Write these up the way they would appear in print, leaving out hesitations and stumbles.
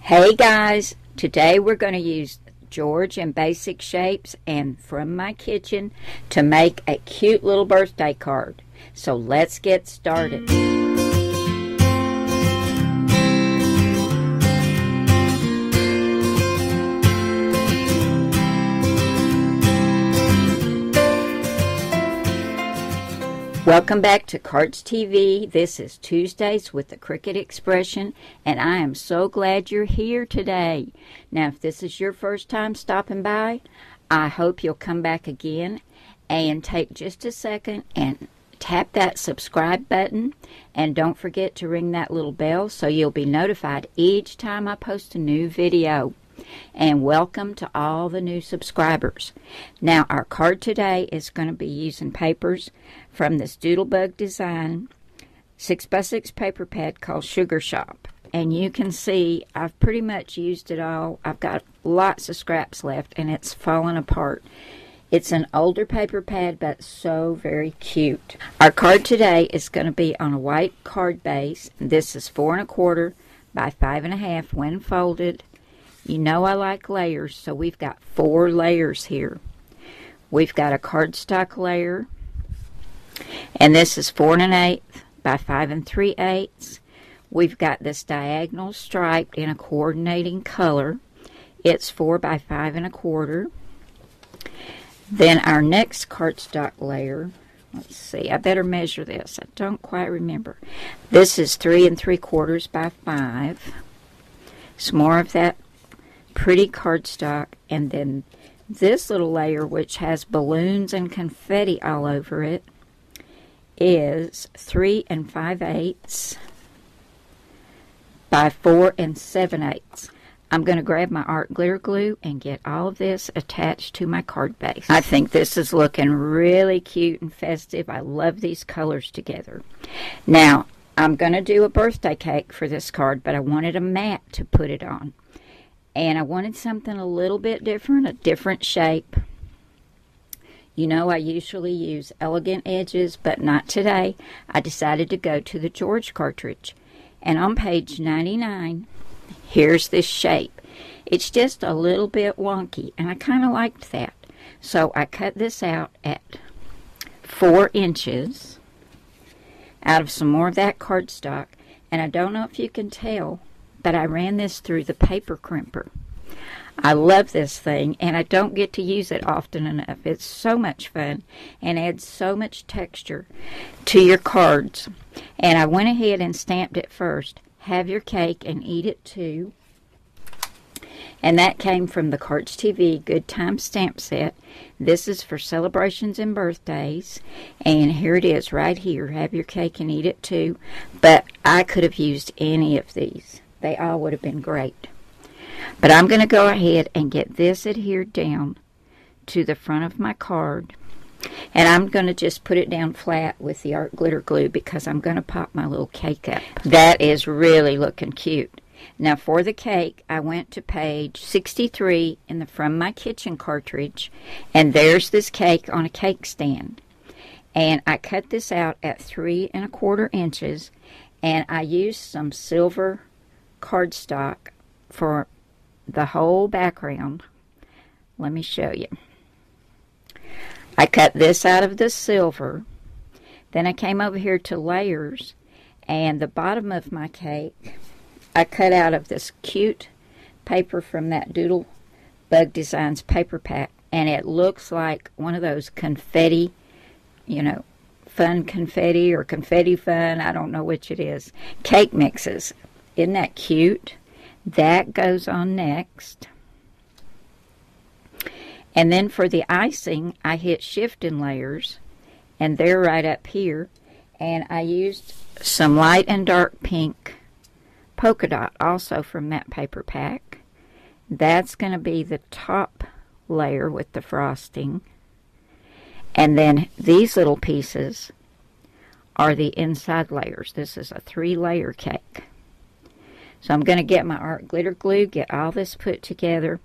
Hey guys, today we're going to use George and Basic Shapes and From My Kitchen to make a cute little birthday card. So let's get started. Welcome back to Cardz TV. This is Tuesdays with the Cricut Expression, and I am so glad you're here today. Now, if this is your first time stopping by, I hope you'll come back again and take just a second and tap that subscribe button, and don't forget to ring that little bell so you'll be notified each time I post a new video. And welcome to all the new subscribers. Now, our card today is going to be using papers from this Doodlebug Design 6x6 paper pad called Sugar Shop. And you can see I've pretty much used it all. I've got lots of scraps left and it's falling apart. It's an older paper pad, but so very cute. Our card today is going to be on a white card base. This is 4 1/4 by 5 1/2 when folded. You know I like layers, so we've got 4 layers here. We've got a cardstock layer, and this is 4 1/8 by 5 3/8. We've got this diagonal striped in a coordinating color. It's 4 by 5 1/4. Then our next cardstock layer, let's see, I better measure this. I don't quite remember. This is 3 3/4 by 5. Some more of that pretty cardstock, and then this little layer, which has balloons and confetti all over it, is 3 5/8 by 4 7/8. I'm going to grab my art glitter glue and get all of this attached to my card base. I think this is looking really cute and festive. I love these colors together. Now, I'm going to do a birthday cake for this card, but I wanted a mat to put it on. And I wanted something a little bit different, a different shape. You know I usually use elegant edges, but not today. I decided to go to the George cartridge. And on page 99, here's this shape. It's just a little bit wonky, and I kind of liked that. So I cut this out at 4 inches out of some more of that cardstock. And I don't know if you can tell, but I ran this through the paper crimper. I love this thing, and I don't get to use it often enough. It's so much fun and adds so much texture to your cards. And I went ahead and stamped it first. Have your cake and eat it too. And that came from the Cardz TV Good Time stamp set. This is for celebrations and birthdays. And here it is right here. Have your cake and eat it too. But I could have used any of these. They all would have been great. But I'm going to go ahead and get this adhered down to the front of my card. And I'm going to just put it down flat with the art glitter glue because I'm going to pop my little cake up. That is really looking cute. Now for the cake, I went to page 63 in the From My Kitchen cartridge. And there's this cake on a cake stand. And I cut this out at 3 1/4 inches. And I used some silver cardstock for the whole background. Let me show you. I cut this out of the silver. Then I came over here to layers, and the bottom of my cake I cut out of this cute paper from that Doodlebug Designs paper pack, and it looks like one of those confetti, you know, fun confetti or confetti fun, I don't know which it is, cake mixes. Isn't that cute? That goes on next. And then for the icing, I hit shift in layers, and they're right up here. And I used some light and dark pink polka dot also from that paper pack. That's going to be the top layer with the frosting. And then these little pieces are the inside layers. This is a 3-layer cake. So I'm going to get my art glitter glue, get all this put together,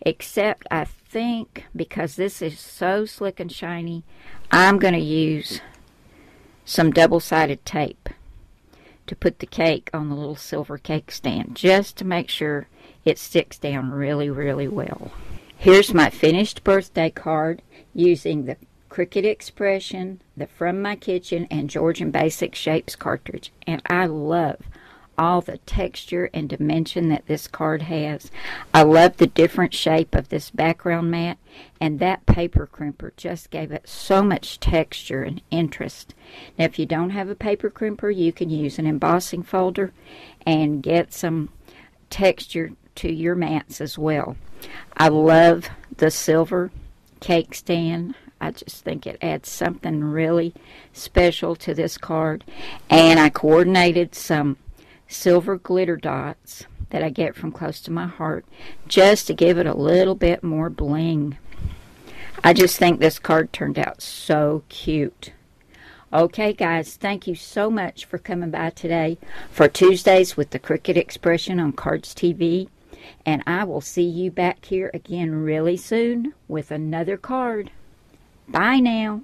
except I think because this is so slick and shiny, I'm going to use some double-sided tape to put the cake on the little silver cake stand, just to make sure It sticks down really, really well. Here's my finished birthday card using the Cricut Expression, the From My Kitchen, and Georgian Basic Shapes cartridge. And I love all the texture and dimension that this card has. I love the different shape of this background mat, and that paper crimper just gave it so much texture and interest. Now, if you don't have a paper crimper, you can use an embossing folder and get some texture to your mats as well. I love the silver cake stand. I just think it adds something really special to this card. And I coordinated some silver glitter dots that I get from Close to My Heart just to give it a little bit more bling. I just think this card turned out so cute. Okay, guys, thank you so much for coming by today for Tuesdays with the Cricut Expression on Cardz TV. And I will see you back here again really soon with another card. Bye now.